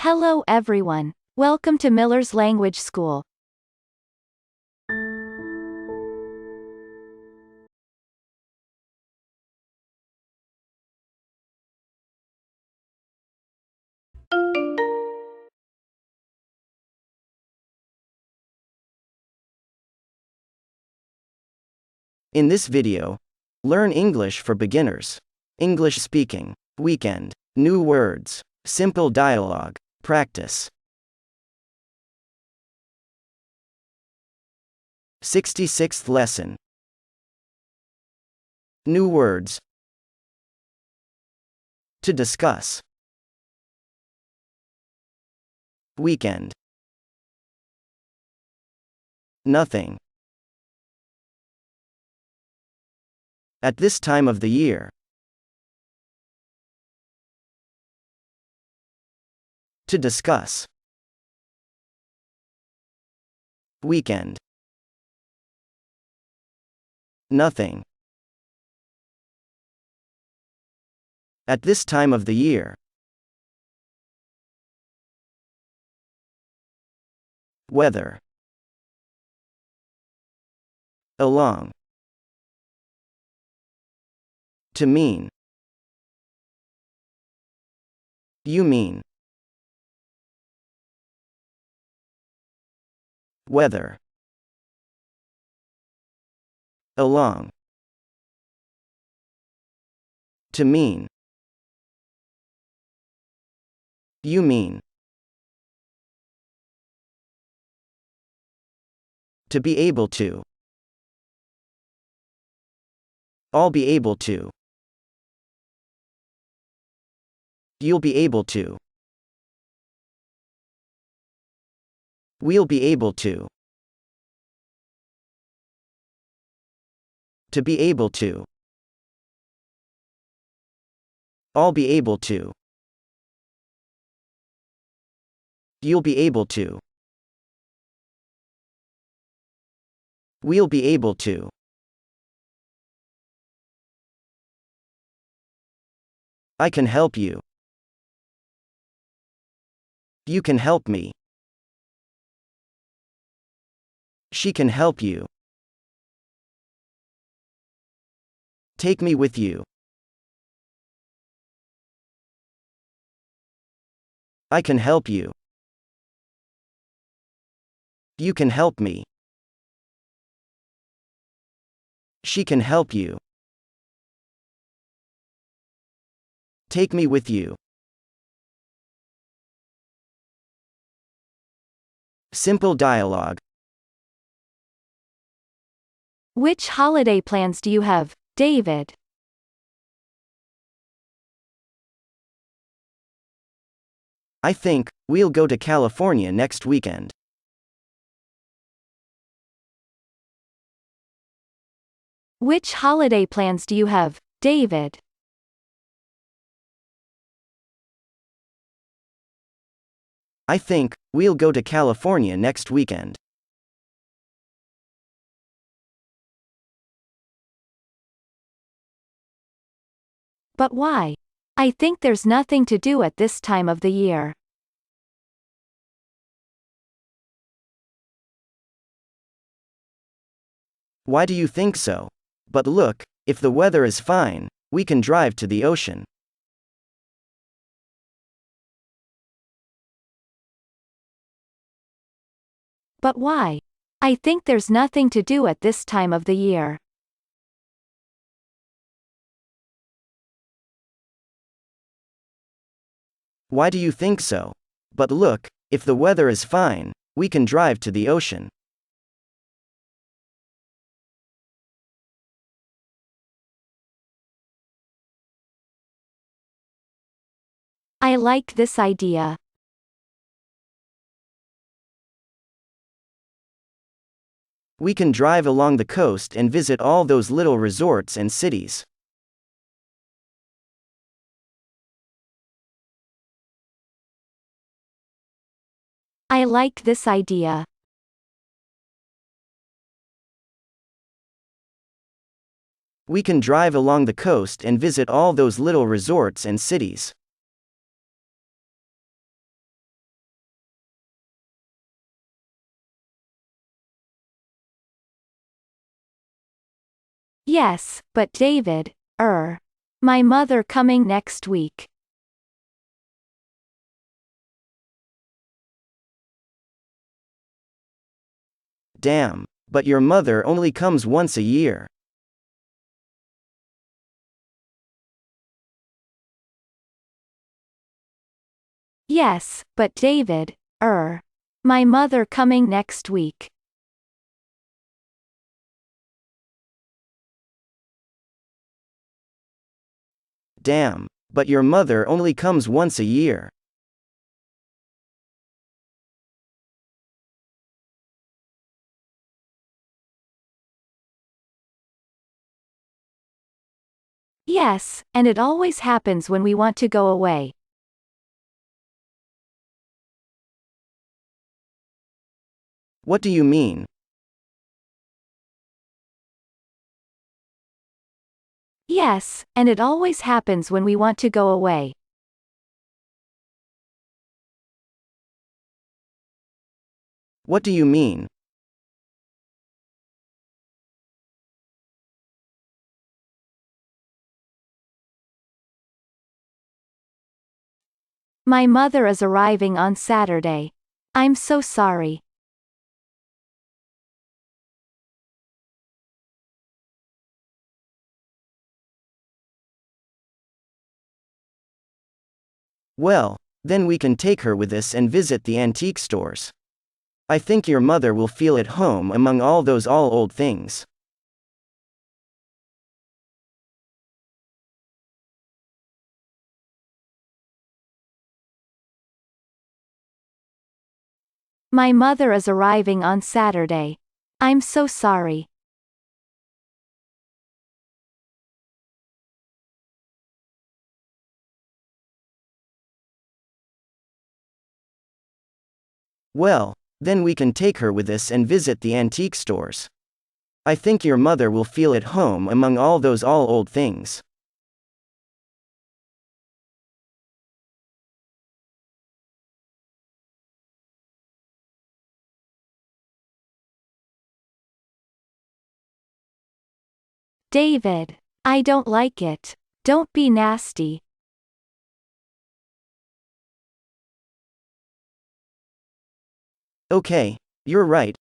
Hello everyone. Welcome to Miller's Language School. In this video, learn English for beginners. English speaking, weekend, new words, simple dialogue, practice. 66th lesson. New words. To discuss. Weekend. Nothing. At this time of the year. To discuss. Weekend. Nothing. At this time of the year. Weather. Along. To mean. You mean. Weather. Along. To mean. You mean. To be able to. I'll be able to. You'll be able to. We'll be able to. To be able to. I'll be able to. You'll be able to. We'll be able to. I can help you. You can help me. She can help you. Take me with you. I can help you. You can help me. She can help you. Take me with you. Simple dialogue. Which holiday plans do you have, David? I think we'll go to California next weekend. Which holiday plans do you have, David? I think we'll go to California next weekend. But why? I think there's nothing to do at this time of the year. Why do you think so? But look, if the weather is fine, we can drive to the ocean. But why? I think there's nothing to do at this time of the year. Why do you think so? But look, if the weather is fine, we can drive to the ocean. I like this idea. We can drive along the coast and visit all those little resorts and cities. I like this idea. We can drive along the coast and visit all those little resorts and cities. Yes, but David, my mother coming next week. Damn, but your mother only comes once a year. Yes, but David, my mother coming next week. Damn, but your mother only comes once a year. Yes, and it always happens when we want to go away. What do you mean? Yes, and it always happens when we want to go away. What do you mean? My mother is arriving on Saturday. I'm so sorry. Well, then we can take her with us and visit the antique stores. I think your mother will feel at home among all those old things. My mother is arriving on Saturday. I'm so sorry. Well, then we can take her with us and visit the antique stores. I think your mother will feel at home among all those old things. David, I don't like it. Don't be nasty. Okay, you're right.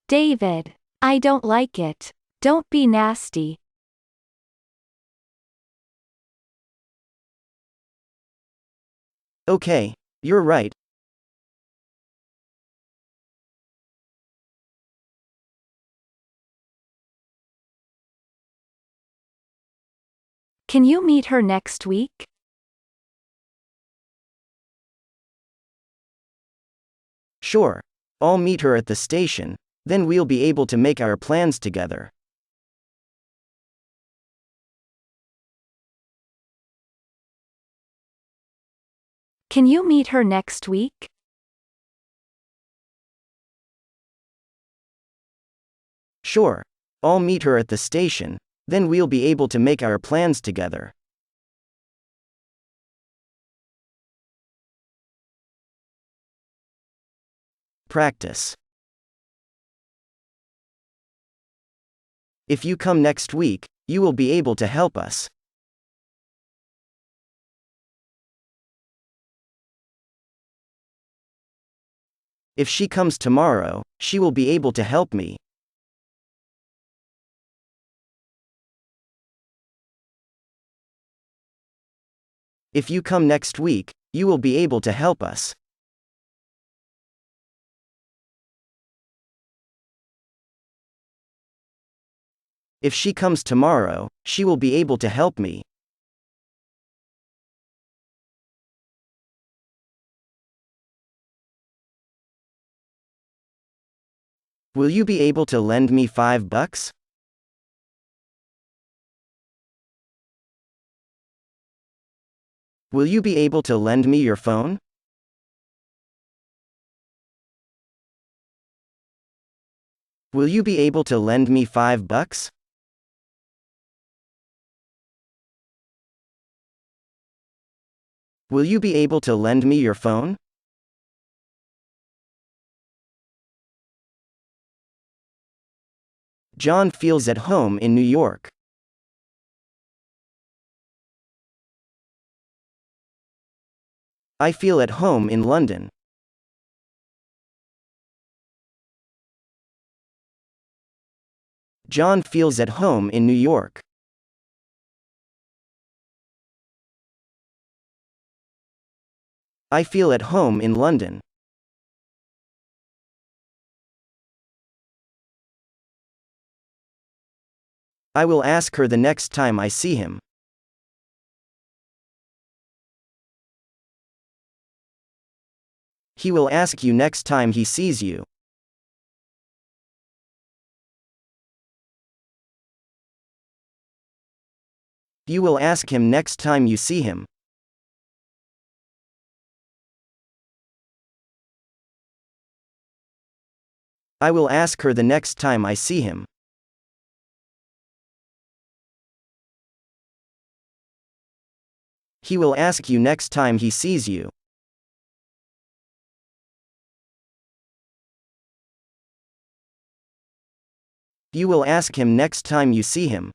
David, I don't like it. Don't be nasty. Okay, you're right. Can you meet her next week? Sure. I'll meet her at the station, then we'll be able to make our plans together. Can you meet her next week? Sure. I'll meet her at the station, then we'll be able to make our plans together. Practice. If you come next week, you will be able to help us. If she comes tomorrow, she will be able to help me. If you come next week, you will be able to help us. If she comes tomorrow, she will be able to help me. Will you be able to lend me $5? Will you be able to lend me your phone? Will you be able to lend me $5? Will you be able to lend me your phone? John feels at home in New York. I feel at home in London. John feels at home in New York. I feel at home in London. I will ask her the next time I see him. He will ask you next time he sees you. You will ask him next time you see him. I will ask her the next time I see him. He will ask you next time he sees you. You will ask him next time you see him.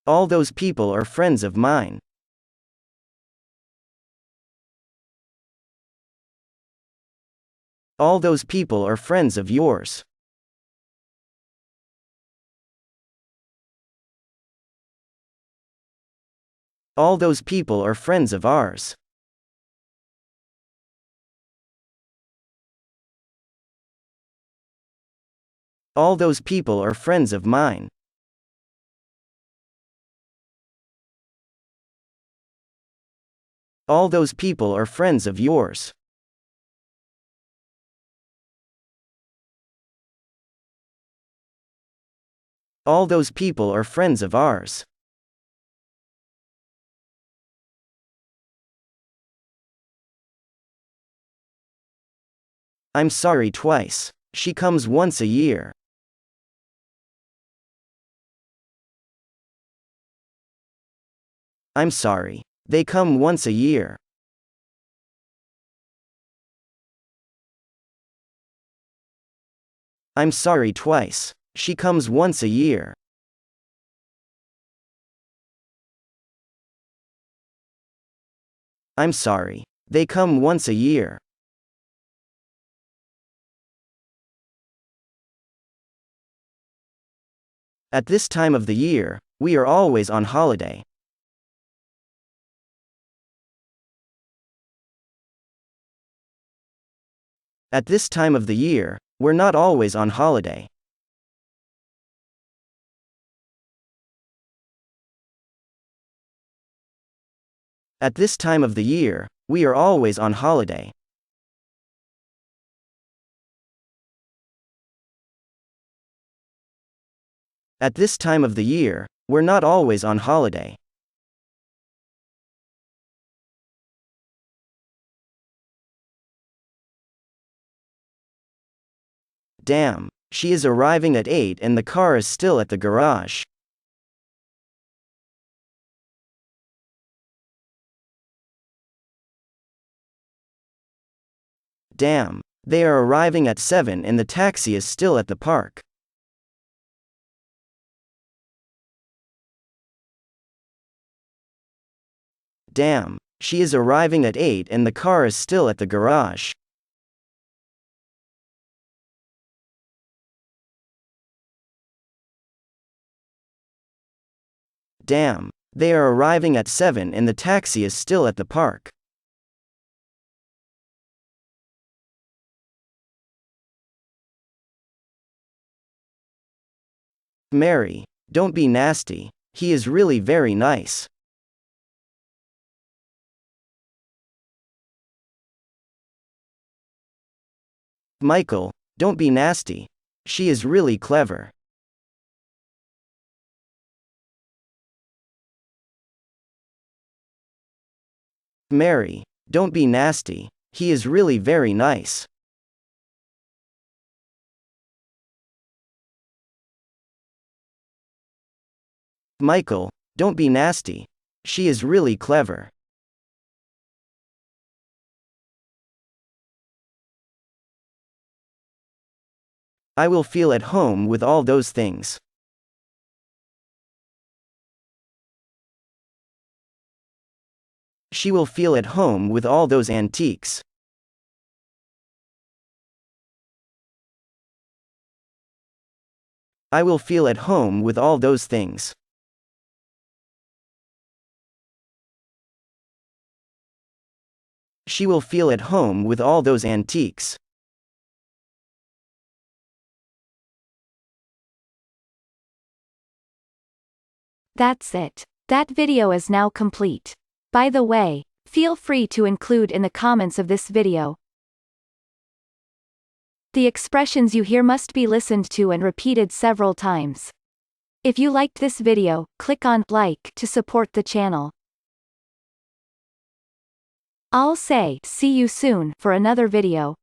All those people are friends of mine. All those people are friends of yours. All those people are friends of ours. All those people are friends of mine. All those people are friends of yours. All those people are friends of ours. I'm sorry twice. She comes once a year. I'm sorry. They come once a year. I'm sorry twice. She comes once a year. I'm sorry. They come once a year. At this time of the year, we are always on holiday. At this time of the year, we're not always on holiday. At this time of the year, we are always on holiday. At this time of the year, we're not always on holiday. Damn, she is arriving at 8 and the car is still at the garage. Damn, they are arriving at 7 and the taxi is still at the park. Damn, she is arriving at 8 and the car is still at the garage. Damn, they are arriving at 7 and the taxi is still at the park. Mary, don't be nasty. He is really very nice. Michael, don't be nasty. She is really clever. Mary, don't be nasty. He is really very nice. Michael, don't be nasty. She is really clever. I will feel at home with all those things. She will feel at home with all those antiques. I will feel at home with all those things. She will feel at home with all those antiques. That's it. That video is now complete. By the way, feel free to include in the comments of this video. The expressions you hear must be listened to and repeated several times. If you liked this video, click on like to support the channel. I'll say see you soon for another video.